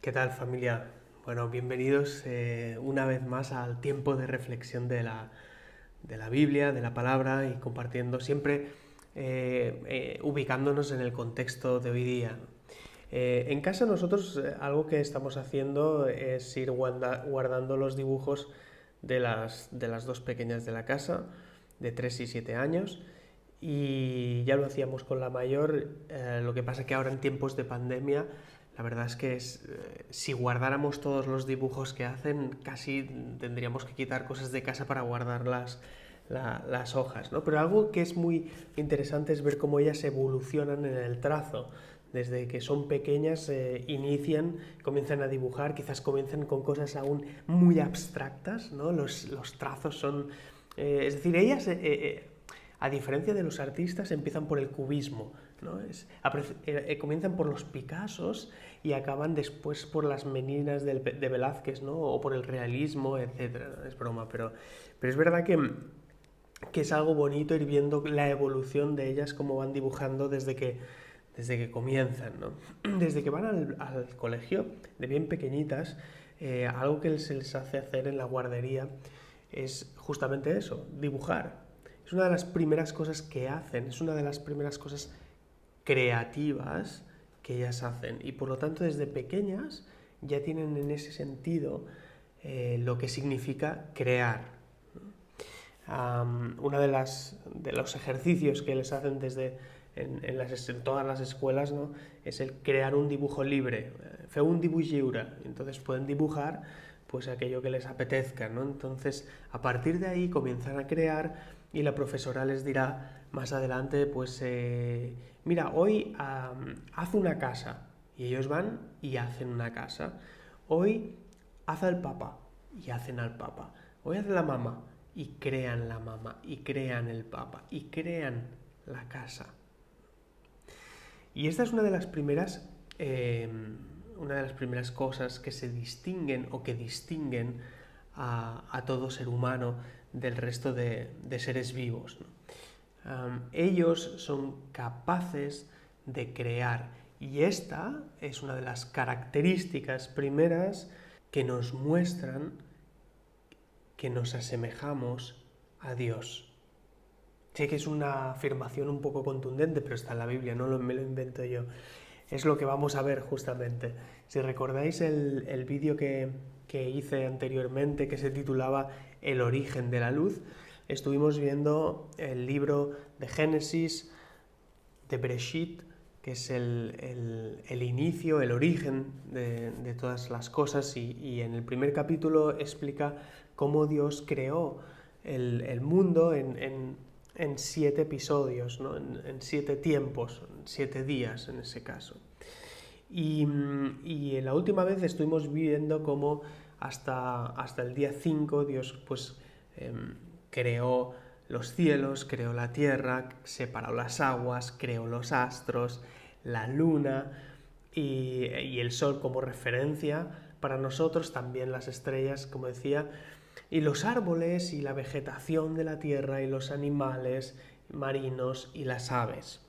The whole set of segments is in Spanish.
¿Qué tal, familia? Bueno, bienvenidos una vez más al tiempo de reflexión de la Biblia, de la palabra y compartiendo siempre, ubicándonos en el contexto de hoy día. En casa nosotros algo que estamos haciendo es ir guardando los dibujos de las dos pequeñas de la casa, de 3 y 7 años, y ya lo hacíamos con la mayor. Lo que pasa que ahora en tiempos de pandemia, la verdad es que si guardáramos todos los dibujos que hacen, casi tendríamos que quitar cosas de casa para guardar las hojas, ¿no? Pero algo que es muy interesante es ver cómo ellas evolucionan en el trazo. Desde que son pequeñas, comienzan a dibujar, quizás comiencen con cosas aún muy abstractas, ¿no? Los trazos son... es decir, ellas, a diferencia de los artistas, empiezan por el cubismo, ¿no? Comienzan por los Picassos y acaban después por las meninas de Velázquez, ¿no? O por el realismo, etc. Es broma, pero es verdad que es algo bonito ir viendo la evolución de ellas, cómo van dibujando desde que comienzan, ¿no? Desde que van al colegio, de bien pequeñitas, algo que se les hace hacer en la guardería es justamente eso, dibujar. Es una de las primeras cosas que hacen, es una de las primeras cosas creativas que ellas hacen. Y por lo tanto, desde pequeñas ya tienen en ese sentido lo que significa crear. Uno de los ejercicios que les hacen en todas las escuelas, ¿no? Es el crear un dibujo libre, fer un dibuix lliure. Entonces pueden dibujar pues aquello que les apetezca, ¿no? Entonces, a partir de ahí comienzan a crear y la profesora les dirá más adelante, pues, mira, hoy haz una casa. Y ellos van y hacen una casa. Hoy haz al papa y hacen al papa. Hoy haz la mamá y crean la mamá y crean el papa y crean la casa. Y esta es una de las primeras cosas que se distinguen o que distinguen a todo ser humano del resto de seres vivos, ¿no? Ellos son capaces de crear, y esta es una de las características primeras que nos muestran que nos asemejamos a Dios. Sé que es una afirmación un poco contundente, pero está en la Biblia, no me lo invento yo. Es lo que vamos a ver justamente. Si recordáis el vídeo que hice anteriormente, que se titulaba El origen de la luz, estuvimos viendo el libro de Génesis, de Bereshit, que es el inicio, el origen de todas las cosas, y en el primer capítulo explica cómo Dios creó el mundo en 7 episodios, ¿no? En 7 tiempos, en 7 días en ese caso. Y en la última vez estuvimos viendo cómo hasta el día 5 Dios pues creó los cielos, creó la tierra, separó las aguas, creó los astros, la luna y el sol como referencia para nosotros, también las estrellas, como decía, y los árboles y la vegetación de la tierra y los animales marinos y las aves.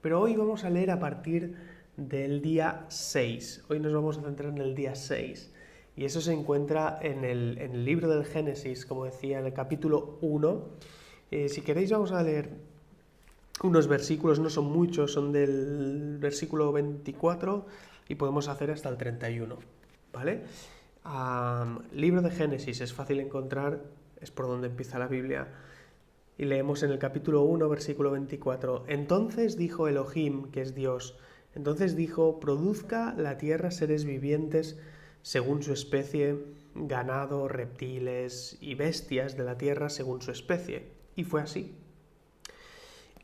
Pero hoy vamos a leer a partir del día 6. Hoy nos vamos a centrar en el día 6. Y eso se encuentra en el libro del Génesis, como decía, en el capítulo 1. Si queréis vamos a leer unos versículos, no son muchos, son del versículo 24 y podemos hacer hasta el 31, ¿vale? Libro de Génesis, es fácil encontrar, es por donde empieza la Biblia. Y leemos en el capítulo 1, versículo 24. Entonces dijo Elohim, que es Dios, entonces dijo, produzca la tierra seres vivientes según su especie, ganado, reptiles y bestias de la tierra según su especie. Y fue así.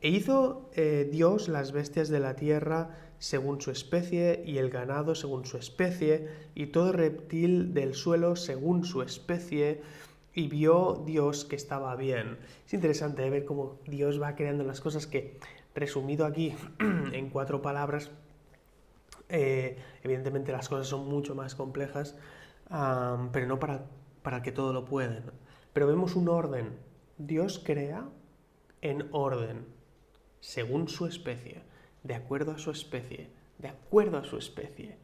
E hizo Dios las bestias de la tierra según su especie, y el ganado según su especie, y todo reptil del suelo según su especie, y vio Dios que estaba bien. Es interesante ver cómo Dios va creando las cosas que, resumido aquí en 4 palabras, evidentemente las cosas son mucho más complejas, pero no para que todo lo puede, ¿no? Pero vemos un orden. Dios crea en orden, según su especie, de acuerdo a su especie, de acuerdo a su especie.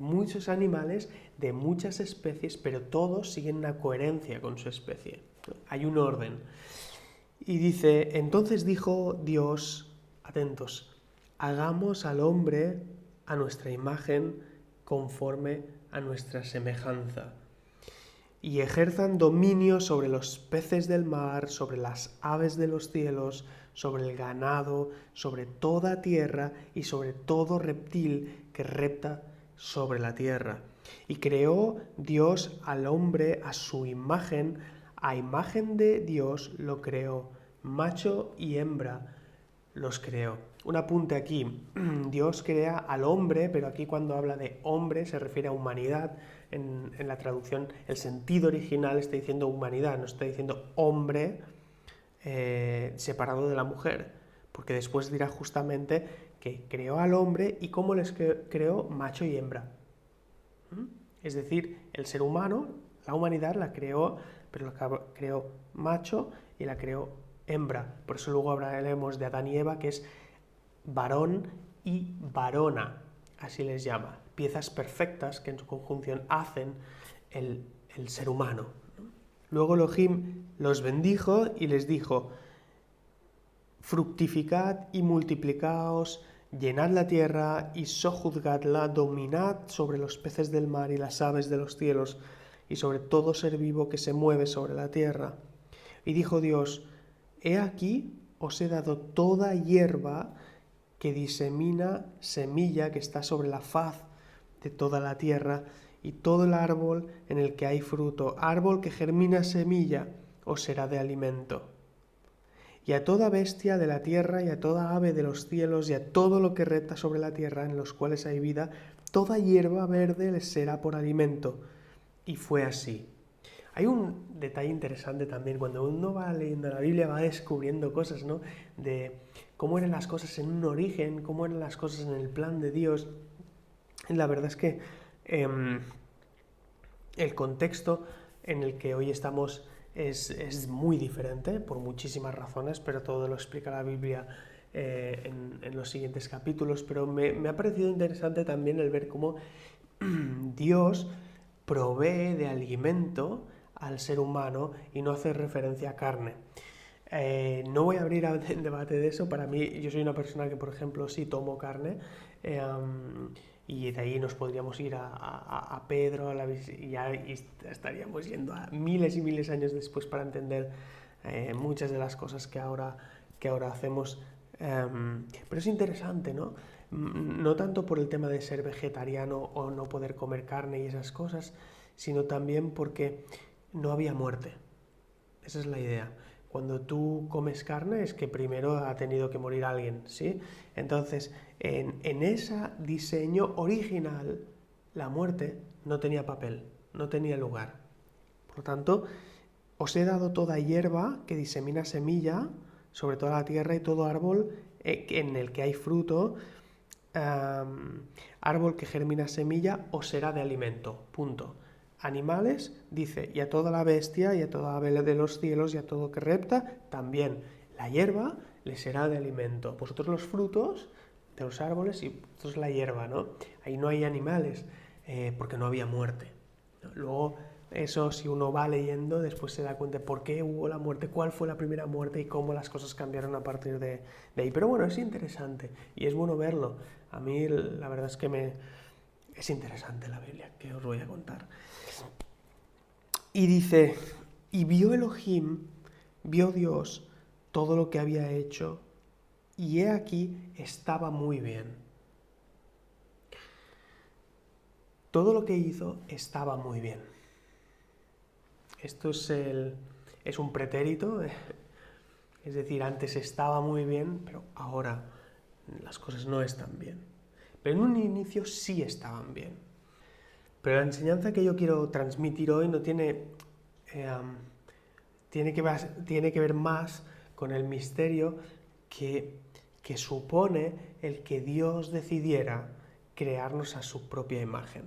muchos animales de muchas especies, pero todos siguen una coherencia con su especie. Hay un orden. Y dice, entonces dijo Dios, atentos, hagamos al hombre a nuestra imagen conforme a nuestra semejanza, y ejerzan dominio sobre los peces del mar, sobre las aves de los cielos, sobre el ganado, sobre toda tierra y sobre todo reptil que repta sobre la tierra. Y creó Dios al hombre a su imagen, a imagen de Dios lo creó, macho y hembra los creó. Un apunte aquí, Dios crea al hombre, pero aquí cuando habla de hombre se refiere a humanidad. En la traducción, el sentido original está diciendo humanidad, no está diciendo hombre separado de la mujer, porque después dirá justamente que creó al hombre y cómo les creó macho y hembra. Es decir, el ser humano, la humanidad la creó, pero la creó macho y la creó hembra. Por eso luego hablaremos de Adán y Eva, que es varón y varona, así les llama. Piezas perfectas que en su conjunción hacen el ser humano. Luego Elohim los bendijo y les dijo, fructificad y multiplicaos, llenad la tierra y sojuzgadla, dominad sobre los peces del mar y las aves de los cielos y sobre todo ser vivo que se mueve sobre la tierra. Y dijo Dios, he aquí os he dado toda hierba que disemina semilla que está sobre la faz de toda la tierra, y todo el árbol en el que hay fruto, árbol que germina semilla, os será de alimento. Y a toda bestia de la tierra, y a toda ave de los cielos, y a todo lo que repta sobre la tierra, en los cuales hay vida, toda hierba verde les será por alimento. Y fue así. Hay un detalle interesante también, cuando uno va leyendo la Biblia va descubriendo cosas, ¿no? De cómo eran las cosas en un origen, cómo eran las cosas en el plan de Dios. Y la verdad es que el contexto en el que hoy estamos es muy diferente por muchísimas razones, pero todo lo explica la Biblia en los siguientes capítulos. Pero me ha parecido interesante también el ver cómo Dios provee de alimento al ser humano y no hace referencia a carne. No voy a abrir el debate de eso. Para mí, yo soy una persona que, por ejemplo, sí tomo carne, y de ahí nos podríamos ir a Pedro, y ya estaríamos yendo a miles y miles de años después para entender muchas de las cosas que ahora hacemos. Pero es interesante, ¿no? No tanto por el tema de ser vegetariano o no poder comer carne y esas cosas, sino también porque no había muerte. Esa es la idea. Cuando tú comes carne es que primero ha tenido que morir alguien, ¿sí? Entonces, en ese diseño original, la muerte no tenía papel, no tenía lugar. Por lo tanto, os he dado toda hierba que disemina semilla sobre toda la tierra y todo árbol en el que hay fruto, árbol que germina semilla os será de alimento, punto. Animales, dice, y a toda la bestia, y a toda ave de los cielos, y a todo que repta, también. La hierba les será de alimento. Vosotros los frutos de los árboles y vosotros la hierba, ¿no? Ahí no hay animales, porque no había muerte, ¿no? Luego, eso, si uno va leyendo, después se da cuenta de por qué hubo la muerte, cuál fue la primera muerte y cómo las cosas cambiaron a partir de ahí. Pero bueno, es interesante y es bueno verlo. A mí la verdad es que es interesante la Biblia, que os voy a contar. Y dice, y vio Elohim, vio Dios todo lo que había hecho, y he aquí estaba muy bien. Todo lo que hizo estaba muy bien. Esto es un pretérito, es decir, antes estaba muy bien, pero ahora las cosas no están bien. Pero en un inicio sí estaban bien. Pero la enseñanza que yo quiero transmitir hoy no tiene que ver más con el misterio que supone el que Dios decidiera crearnos a su propia imagen.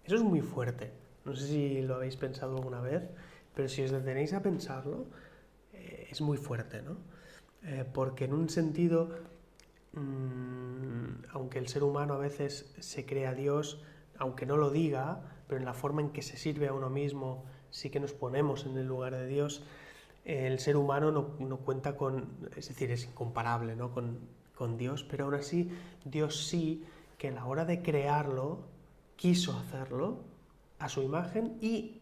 Eso es muy fuerte. No sé si lo habéis pensado alguna vez, pero si os detenéis a pensarlo, es muy fuerte, ¿no? Porque en un sentido, aunque el ser humano a veces se crea a Dios, aunque no lo diga, pero en la forma en que se sirve a uno mismo, sí que nos ponemos en el lugar de Dios. El ser humano no cuenta con, es decir, es incomparable, ¿no?, con Dios, pero aún así Dios sí que a la hora de crearlo quiso hacerlo a su imagen y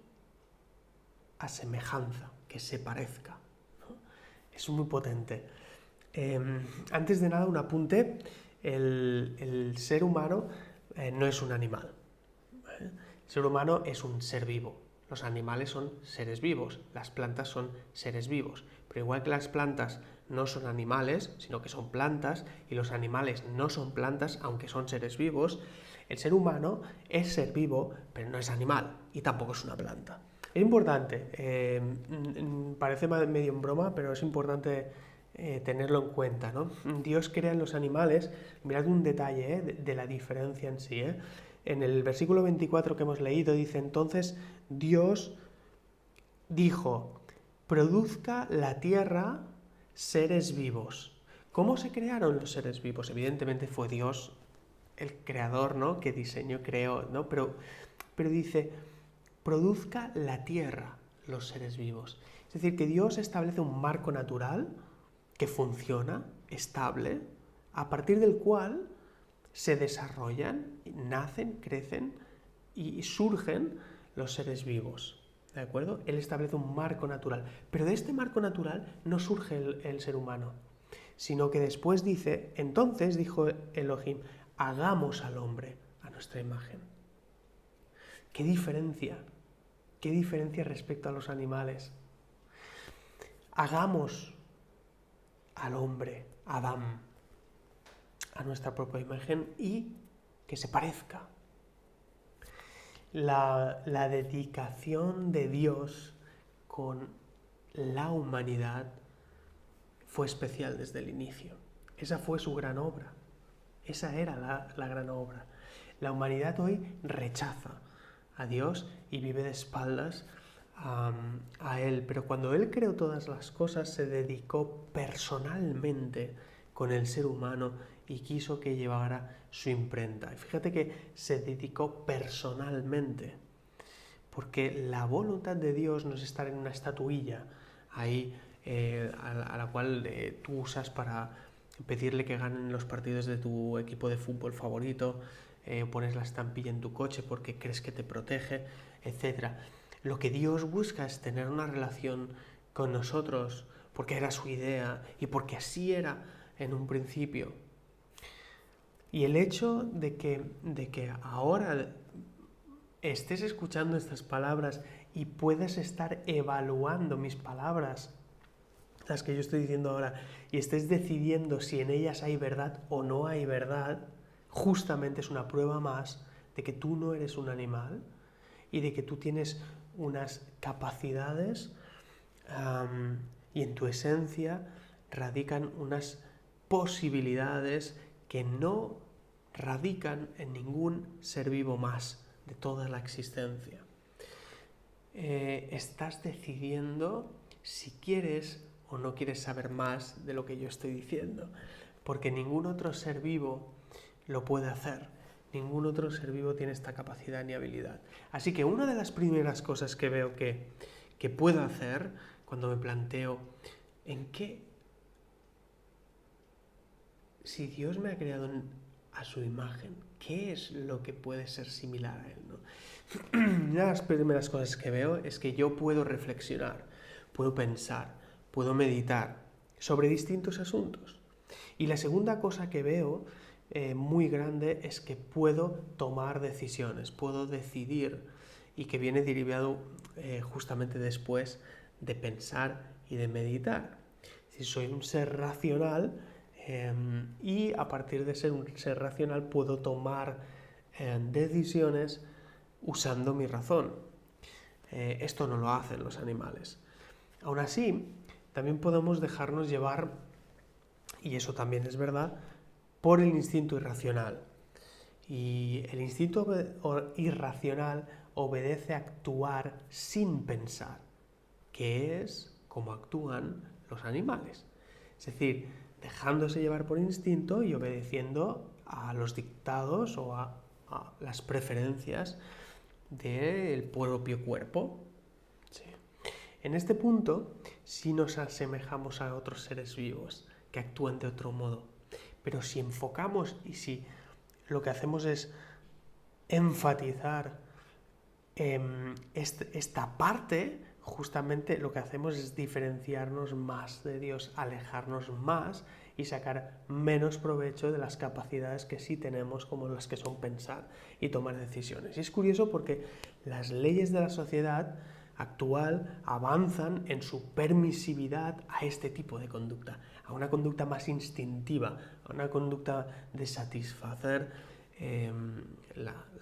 a semejanza, que se parezca, ¿no? Es muy potente. Antes de nada, un apunte: el ser humano no es un animal, ¿vale? El ser humano es un ser vivo. Los animales son seres vivos, las plantas son seres vivos, pero igual que las plantas no son animales, sino que son plantas, y los animales no son plantas, aunque son seres vivos, el ser humano es ser vivo, pero no es animal, y tampoco es una planta. Es importante, parece medio en broma, pero es importante tenerlo en cuenta, ¿no? Dios crea en los animales, mirad un detalle de la diferencia en sí, ¿eh? En el versículo 24 que hemos leído dice: entonces Dios dijo, produzca la tierra seres vivos. ¿Cómo se crearon los seres vivos? Evidentemente fue Dios el creador, ¿no?, que diseñó, creó, ¿no? Pero dice, produzca la tierra los seres vivos. Es decir, que Dios establece un marco natural que funciona, estable, a partir del cual se desarrollan, nacen, crecen y surgen los seres vivos, ¿de acuerdo? Él establece un marco natural, pero de este marco natural no surge el ser humano, sino que después dice, entonces dijo Elohim, hagamos al hombre a nuestra imagen. ¿Qué diferencia? ¿Qué diferencia respecto a los animales? Hagamos al hombre, Adán, a nuestra propia imagen y que se parezca. La dedicación de Dios con la humanidad fue especial desde el inicio. Esa fue su gran obra. Esa era la gran obra. La humanidad hoy rechaza a Dios y vive de espaldas a Él. Pero cuando Él creó todas las cosas, se dedicó personalmente con el ser humano y quiso que llevara su imprenta. Y fíjate que se dedicó personalmente, porque la voluntad de Dios no es estar en una estatuilla ahí a la cual tú usas para pedirle que ganen los partidos de tu equipo de fútbol favorito, pones la estampilla en tu coche porque crees que te protege, etc. Lo que Dios busca es tener una relación con nosotros porque era su idea y porque así era en un principio. Y el hecho de que ahora estés escuchando estas palabras y puedas estar evaluando mis palabras, las que yo estoy diciendo ahora, y estés decidiendo si en ellas hay verdad o no hay verdad, justamente es una prueba más de que tú no eres un animal y de que tú tienes unas capacidades y en tu esencia radican unas posibilidades que no radican en ningún ser vivo más de toda la existencia. Estás decidiendo si quieres o no quieres saber más de lo que yo estoy diciendo, porque ningún otro ser vivo lo puede hacer. Ningún otro ser vivo tiene esta capacidad ni habilidad. Así que una de las primeras cosas que veo que puedo hacer cuando me planteo en qué, si Dios me ha creado a su imagen, ¿qué es lo que puede ser similar a Él, ¿no? Una de las primeras cosas que veo es que yo puedo reflexionar, puedo pensar, puedo meditar sobre distintos asuntos. Y la segunda cosa que veo muy grande es que puedo tomar decisiones, puedo decidir, y que viene derivado justamente después de pensar y de meditar. Si soy un ser racional y a partir de ser un ser racional puedo tomar decisiones usando mi razón. Esto no lo hacen los animales. Aún así, también podemos dejarnos llevar, y eso también es verdad, por el instinto irracional. Y el instinto irracional obedece a actuar sin pensar, que es como actúan los animales. Es decir, dejándose llevar por instinto y obedeciendo a los dictados o a las preferencias del propio cuerpo. Sí. En este punto sí nos asemejamos a otros seres vivos que actúan de otro modo. Pero si enfocamos y si lo que hacemos es enfatizar esta parte, justamente lo que hacemos es diferenciarnos más de Dios, alejarnos más y sacar menos provecho de las capacidades que sí tenemos, como las que son pensar y tomar decisiones. Y es curioso porque las leyes de la sociedad actual avanzan en su permisividad a este tipo de conducta, a una conducta más instintiva, a una conducta de satisfacer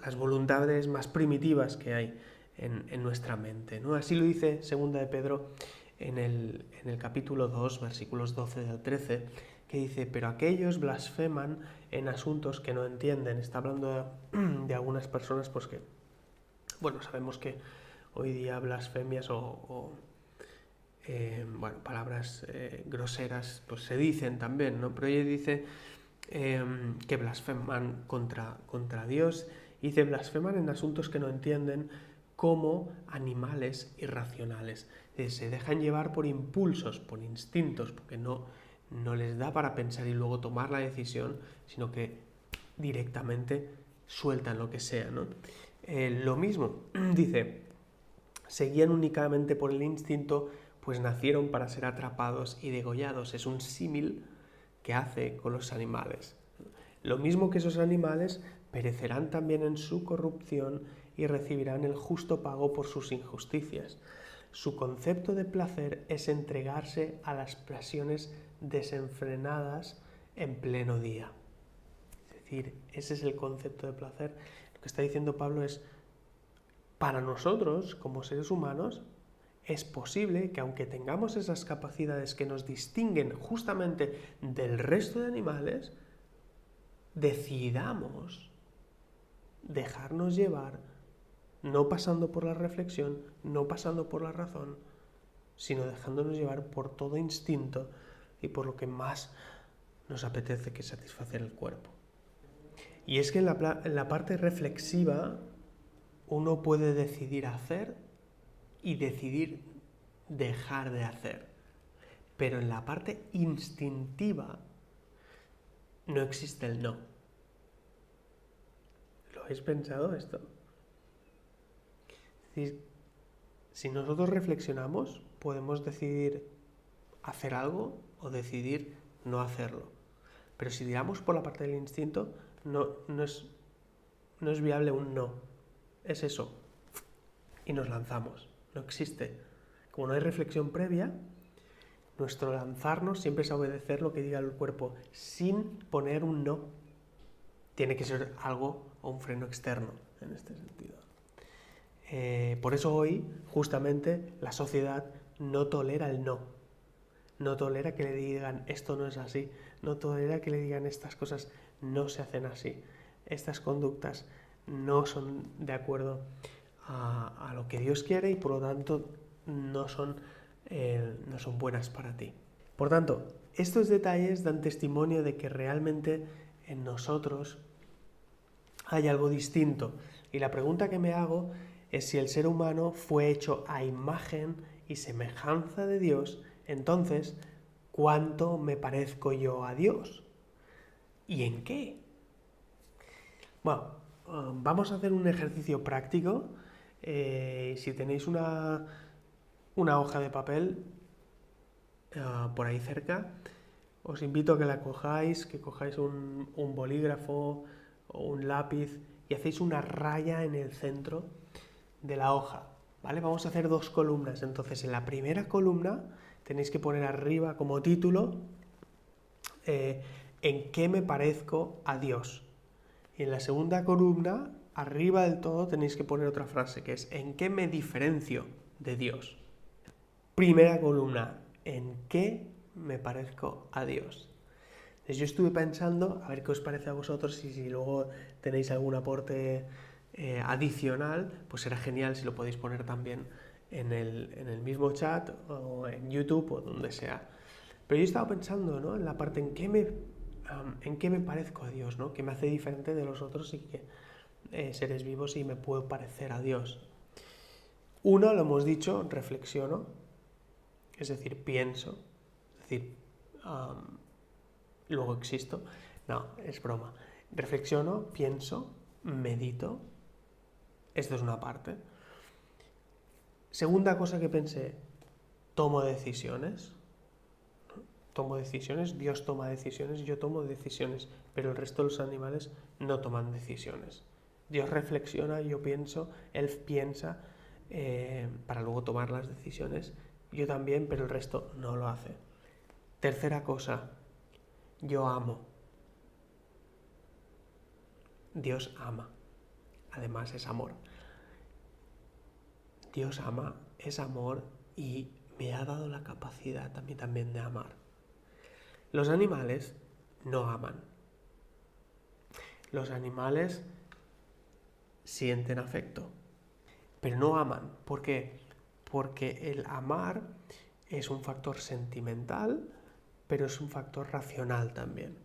las voluntades más primitivas que hay en nuestra mente, ¿no? Así lo dice 2 de Pedro en el capítulo 2, versículos 12 al 13, que dice: pero aquellos blasfeman en asuntos que no entienden. Está hablando de algunas personas pues que, bueno, sabemos que hoy día blasfemias palabras groseras pues se dicen también, ¿no? Pero ella dice que blasfeman contra Dios, y dice blasfeman en asuntos que no entienden, como animales irracionales. Se dejan llevar por impulsos, por instintos, porque no les da para pensar y luego tomar la decisión, sino que directamente sueltan lo que sea, ¿no? Lo mismo, dice, seguían únicamente por el instinto, pues nacieron para ser atrapados y degollados. Es un símil que hace con los animales. Lo mismo que esos animales perecerán también en su corrupción y recibirán el justo pago por sus injusticias. Su concepto de placer es entregarse a las pasiones desenfrenadas en pleno día. Es decir, ese es el concepto de placer. Lo que está diciendo Pablo es, para nosotros, como seres humanos, es posible que aunque tengamos esas capacidades que nos distinguen justamente del resto de animales, decidamos dejarnos llevar, no pasando por la reflexión, no pasando por la razón, sino dejándonos llevar por todo instinto y por lo que más nos apetece, que satisfacer el cuerpo. Y es que en la parte reflexiva uno puede decidir hacer y decidir dejar de hacer. Pero en la parte instintiva no existe el no. ¿Lo habéis pensado esto? Es decir, si nosotros reflexionamos, podemos decidir hacer algo o decidir no hacerlo. Pero si tiramos por la parte del instinto, no es viable un no. Es eso. Y nos lanzamos. No existe. Como no hay reflexión previa, nuestro lanzarnos siempre es obedecer lo que diga el cuerpo, sin poner un no. Tiene que ser algo o un freno externo en este sentido. Por eso hoy, justamente, la sociedad no tolera el no. No tolera que le digan esto no es así. No tolera que le digan estas cosas no se hacen así. Estas conductas no son de acuerdo a lo que Dios quiere y por lo tanto no son buenas para ti. Por tanto, estos detalles dan testimonio de que realmente en nosotros hay algo distinto. Y la pregunta que me hago es si el ser humano fue hecho a imagen y semejanza de Dios, entonces, ¿cuánto me parezco yo a Dios? ¿Y en qué? Bueno, vamos a hacer un ejercicio práctico. Si tenéis una hoja de papel por ahí cerca, os invito a que la cojáis, que cojáis un bolígrafo o un lápiz y hacéis una raya en el centro de la hoja, ¿vale? Vamos a hacer 2 columnas. Entonces, en la primera columna tenéis que poner arriba como título ¿en qué me parezco a Dios? Y en la segunda columna, arriba del todo, tenéis que poner otra frase, que es ¿en qué me diferencio de Dios? Primera columna, ¿en qué me parezco a Dios? Entonces yo estuve pensando, a ver qué os parece a vosotros, y si luego tenéis algún aporte adicional, pues será genial si lo podéis poner también en el mismo chat o en YouTube o donde sea. Pero yo he estado pensando, ¿no?, en la parte en qué me parezco a Dios, ¿no?, que me hace diferente de los otros y que seres vivos y me puedo parecer a Dios. Uno, lo hemos dicho, reflexiono, es decir, pienso, es decir, luego existo. No, es broma. Reflexiono, pienso, medito. Esto es una parte. Segunda cosa que pensé, tomo decisiones. Tomo decisiones, Dios toma decisiones, yo tomo decisiones, pero el resto de los animales no toman decisiones. Dios reflexiona, yo pienso, Él piensa para luego tomar las decisiones, yo también, pero el resto no lo hace. Tercera cosa, yo amo. Dios ama, además es amor. Dios ama, es amor y me ha dado la capacidad a mí también de amar. Los animales no aman. Los animales sienten afecto, pero no aman. ¿Por qué? Porque el amar es un factor sentimental, pero es un factor racional también.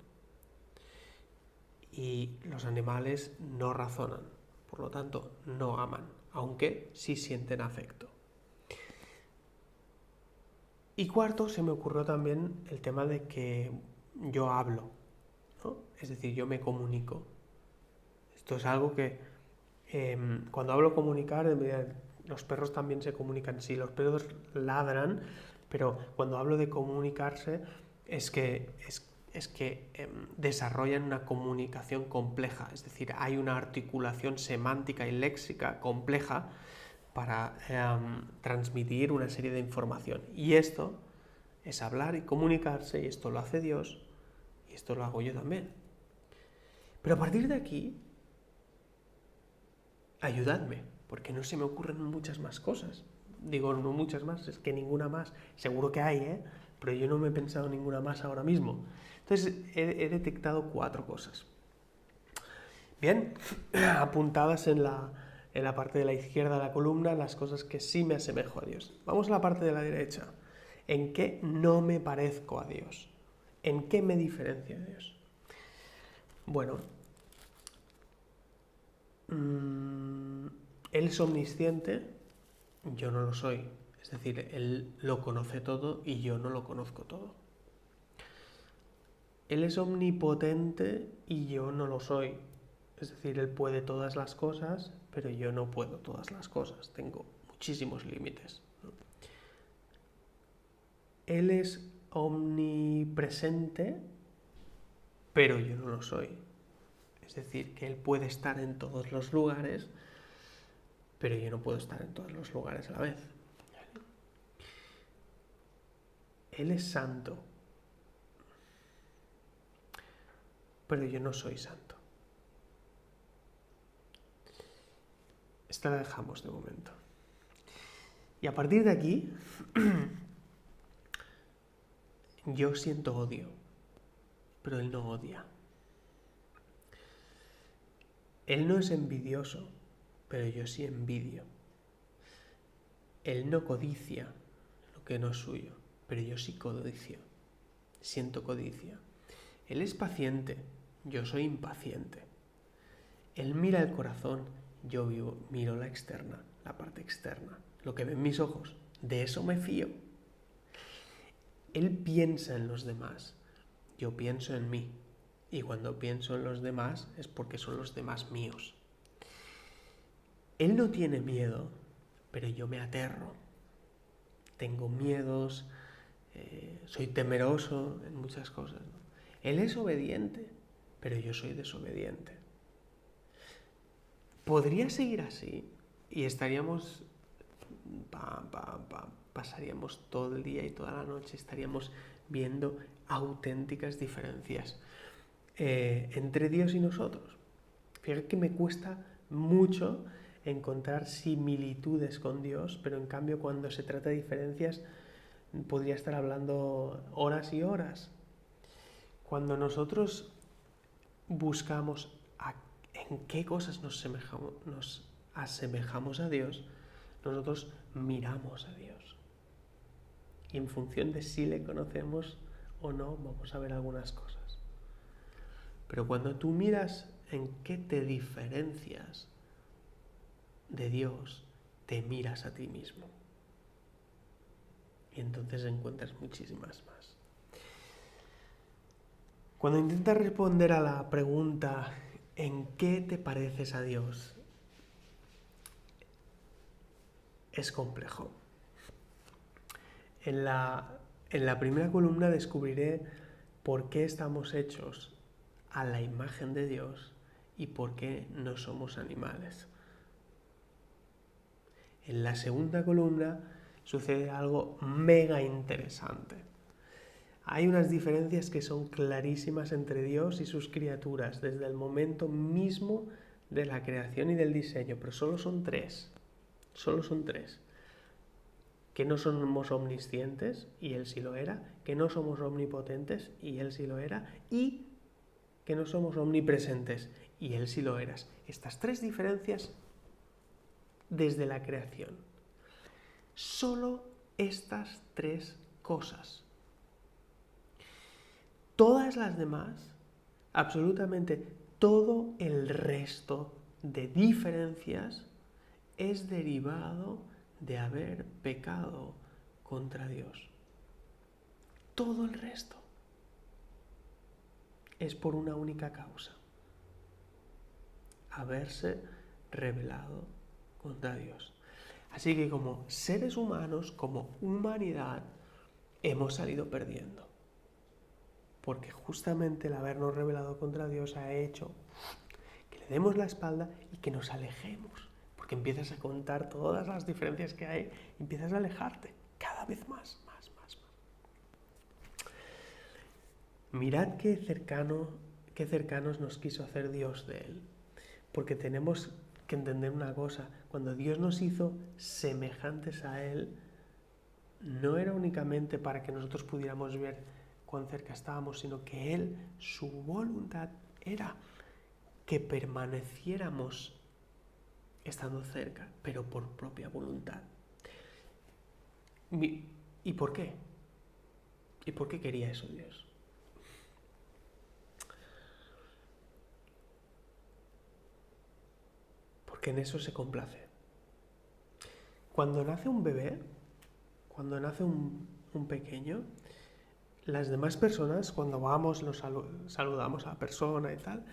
Y los animales no razonan, por lo tanto no aman, aunque sí sienten afecto. Y cuarto, se me ocurrió también el tema de que yo hablo, ¿no? Es decir, yo me comunico. Esto es algo que cuando hablo comunicar, los perros también se comunican. Sí, los perros ladran, pero cuando hablo de comunicarse es que desarrollan una comunicación compleja, es decir, hay una articulación semántica y léxica compleja para transmitir una serie de información. Y esto es hablar y comunicarse, y esto lo hace Dios, y esto lo hago yo también. Pero a partir de aquí, ayudadme, porque no se me ocurren muchas más cosas. Digo, no muchas más, es que ninguna más. Seguro que hay, pero yo no me he pensado ninguna más ahora mismo. Entonces, he detectado 4 cosas. Bien, apuntadas en la parte de la izquierda de la columna, las cosas que sí me asemejo a Dios. Vamos a la parte de la derecha. ¿En qué no me parezco a Dios? ¿En qué me diferencio de Dios? Bueno, Él es omnisciente, yo no lo soy. Es decir, Él lo conoce todo y yo no lo conozco todo. Él es omnipotente y yo no lo soy. Es decir, Él puede todas las cosas, pero yo no puedo todas las cosas. Tengo muchísimos límites. Él es omnipresente, pero yo no lo soy. Es decir, que Él puede estar en todos los lugares, pero yo no puedo estar en todos los lugares a la vez. Él es santo, pero yo no soy santo. Esta la dejamos de momento. Y a partir de aquí, yo siento odio, pero Él no odia. Él no es envidioso, pero yo sí envidio. Él no codicia lo que no es suyo, pero yo sí codicio. Siento codicia. Él es paciente, yo soy impaciente. Él mira el corazón, yo miro la externa, la parte externa, lo que ven mis ojos. De eso me fío. Él piensa en los demás, yo pienso en mí. Y cuando pienso en los demás es porque son los demás míos. Él no tiene miedo, pero yo me aterro. Tengo miedos, soy temeroso en muchas cosas, ¿no? Él es obediente, pero yo soy desobediente. Podría seguir así y estaríamos, pasaríamos todo el día y toda la noche, estaríamos viendo auténticas diferencias entre Dios y nosotros. Fíjate que me cuesta mucho encontrar similitudes con Dios, pero en cambio cuando se trata de diferencias podría estar hablando horas y horas. Cuando nosotros buscamos en qué cosas nos asemejamos a Dios, nosotros miramos a Dios. Y en función de si le conocemos o no, vamos a ver algunas cosas. Pero cuando tú miras en qué te diferencias de Dios, te miras a ti mismo. Y entonces encuentras muchísimas más. Cuando intentas responder a la pregunta ¿en qué te pareces a Dios? Es complejo. En la primera columna descubriré por qué estamos hechos a la imagen de Dios y por qué no somos animales. En la segunda columna sucede algo mega interesante. Hay unas diferencias que son clarísimas entre Dios y sus criaturas desde el momento mismo de la creación y del diseño, pero solo son tres. Que no somos omniscientes, y Él sí lo era, que no somos omnipotentes, y Él sí lo era, y que no somos omnipresentes, y Él sí lo eras. Estas tres diferencias desde la creación. Solo estas tres cosas. Todas las demás, absolutamente todo el resto de diferencias es derivado de haber pecado contra Dios. Todo el resto es por una única causa: haberse rebelado contra Dios. Así que como seres humanos, como humanidad, hemos salido perdiendo. Porque justamente el habernos rebelado contra Dios ha hecho que le demos la espalda y que nos alejemos. Porque empiezas a contar todas las diferencias que hay y empiezas a alejarte cada vez más. Mirad qué cercanos nos quiso hacer Dios de Él. Porque tenemos que entender una cosa: cuando Dios nos hizo semejantes a Él, no era únicamente para que nosotros pudiéramos ver cuán cerca estábamos, sino que Él, su voluntad era que permaneciéramos estando cerca, pero por propia voluntad. ¿Y por qué? ¿Y por qué quería eso Dios? Porque en eso se complace. Cuando nace un bebé, cuando nace un pequeño, las demás personas, cuando vamos, nos saludamos a la persona y tal,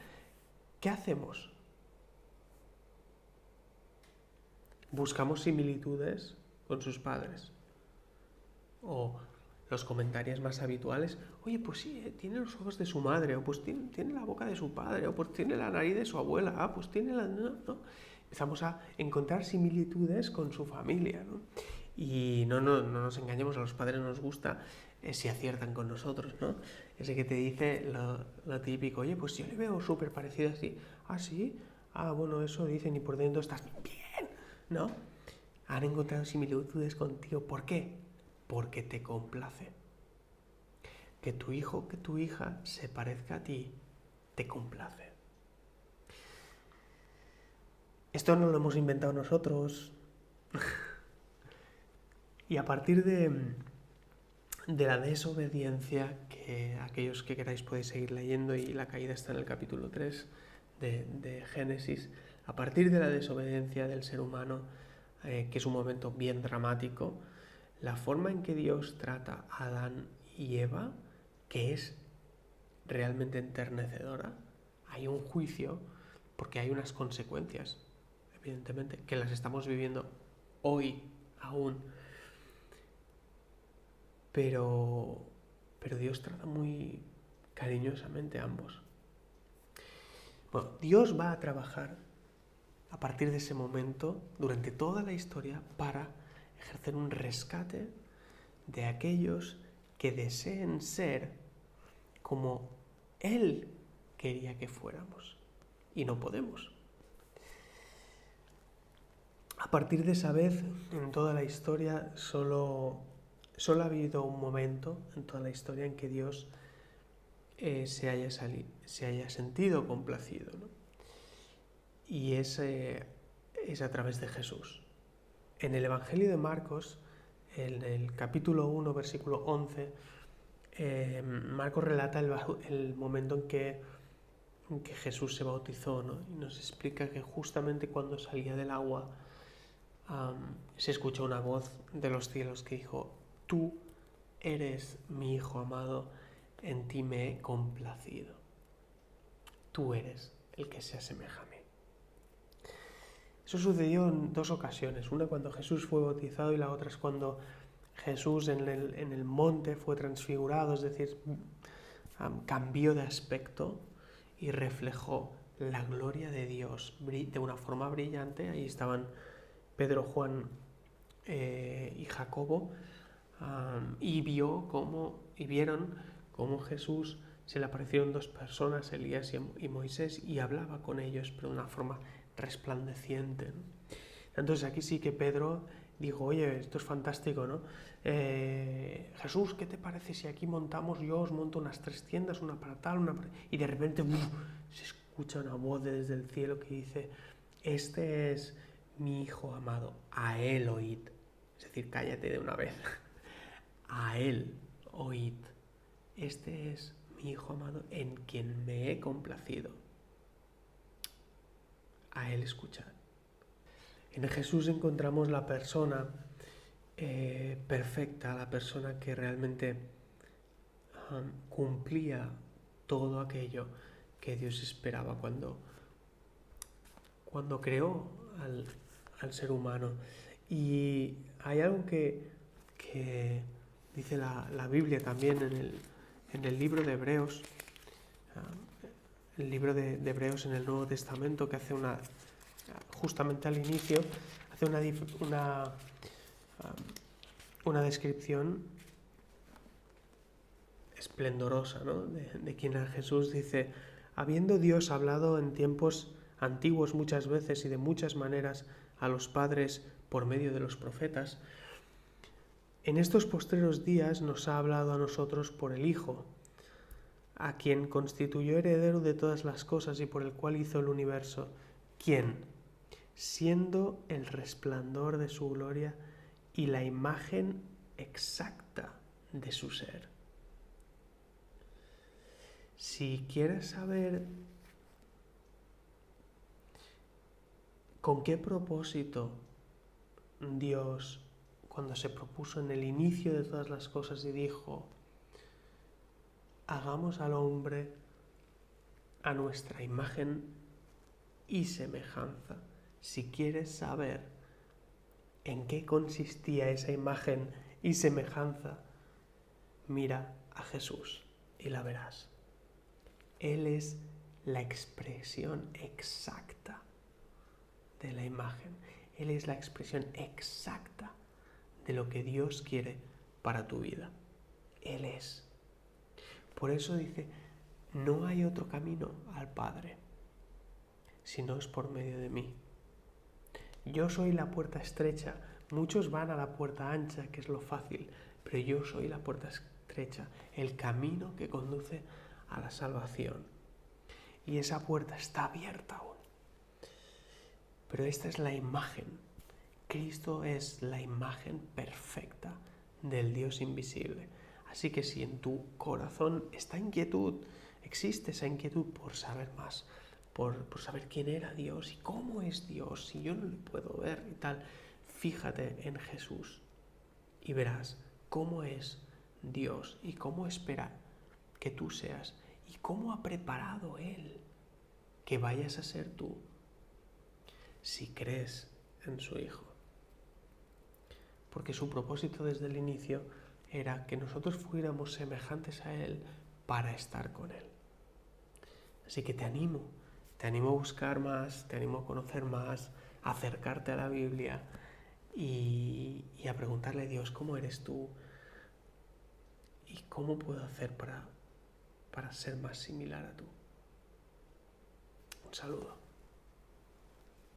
¿qué hacemos? Buscamos similitudes con sus padres. O los comentarios más habituales: oye, pues sí, tiene los ojos de su madre, o pues tiene la boca de su padre, o pues tiene la nariz de su abuela, pues tiene la... ¿no? Empezamos a encontrar similitudes con su familia, ¿no? Y no nos engañemos, a los padres nos gusta si aciertan con nosotros, ¿no? Ese que te dice lo típico: oye, pues yo le veo súper parecido así. ¿Ah, sí? Ah, bueno, eso dicen, y por dentro estás bien, ¿no? Han encontrado similitudes contigo. ¿Por qué? Porque te complace. Que tu hijo, que tu hija se parezca a ti, te complace. Esto no lo hemos inventado nosotros. Y a partir de la desobediencia, que aquellos que queráis podéis seguir leyendo, y la caída está en el capítulo 3 de Génesis, a partir de la desobediencia del ser humano, que es un momento bien dramático, la forma en que Dios trata a Adán y Eva, que es realmente enternecedora. Hay un juicio porque hay unas consecuencias, evidentemente, que las estamos viviendo hoy aún. Pero Dios trata muy cariñosamente a ambos. Bueno, Dios va a trabajar a partir de ese momento, durante toda la historia, para ejercer un rescate de aquellos que deseen ser como Él quería que fuéramos. Y no podemos. A partir de esa vez, en toda la historia, solo ha habido un momento en toda la historia en que Dios se haya sentido complacido, ¿no? Y es a través de Jesús. En el Evangelio de Marcos, en el capítulo 1, versículo 11, Marcos relata el momento en que que Jesús se bautizó, ¿no? Y nos explica que justamente cuando salía del agua se escuchó una voz de los cielos que dijo: tú eres mi Hijo amado, en ti me he complacido. Tú eres el que se asemeja a mí. Eso sucedió en 2 ocasiones, una cuando Jesús fue bautizado y la otra es cuando Jesús en el monte fue transfigurado, es decir, cambió de aspecto y reflejó la gloria de Dios de una forma brillante. Ahí estaban Pedro, Juan y Jacobo, y vieron cómo Jesús se le aparecieron 2 personas, Elías y Moisés, y hablaba con ellos, pero de una forma resplandeciente, ¿no? Entonces aquí sí que Pedro dijo: oye, esto es fantástico, ¿no? Jesús, ¿qué te parece si aquí yo os monto unas 3 tiendas, una para tal, una para... Y de repente se escucha una voz desde el cielo que dice: este es mi Hijo amado, a él oíd. Es decir, cállate de una vez. A él oíd. Este es mi Hijo amado en quien me he complacido. A él escuchad. En Jesús encontramos la persona perfecta, la persona que realmente cumplía todo aquello que Dios esperaba cuando creó al ser humano. Y hay algo que dice la Biblia también en el libro de Hebreos, el libro de Hebreos en el Nuevo Testamento, que hace justamente al inicio, hace una descripción esplendorosa, ¿no? de quién era Jesús. Dice: habiendo Dios hablado en tiempos antiguos muchas veces y de muchas maneras a los padres por medio de los profetas, en estos postreros días nos ha hablado a nosotros por el Hijo, a quien constituyó heredero de todas las cosas y por el cual hizo el universo, quien, siendo el resplandor de su gloria y la imagen exacta de su ser. Si quieres saber con qué propósito Dios, cuando se propuso en el inicio de todas las cosas y dijo: hagamos al hombre a nuestra imagen y semejanza, si quieres saber en qué consistía esa imagen y semejanza, mira a Jesús y la verás. Él es la expresión exacta de la imagen. Él es la expresión exacta de lo que Dios quiere para tu vida. Él es. Por eso dice: no hay otro camino al Padre si no es por medio de mí. Yo soy la puerta estrecha. Muchos van a la puerta ancha, que es lo fácil, pero yo soy la puerta estrecha, el camino que conduce a la salvación. Y esa puerta está abierta aún. Pero esta es la imagen. Cristo es la imagen perfecta del Dios invisible. Así que si en tu corazón existe esa inquietud por saber más, por saber quién era Dios y cómo es Dios, si yo no le puedo ver y tal, fíjate en Jesús y verás cómo es Dios y cómo espera que tú seas y cómo ha preparado Él que vayas a ser tú si crees en su Hijo. Porque su propósito desde el inicio era que nosotros fuéramos semejantes a Él para estar con Él. Así que te animo a buscar más, te animo a conocer más, a acercarte a la Biblia y a preguntarle a Dios: ¿cómo eres tú? ¿Y cómo puedo hacer para ser más similar a tú? Un saludo.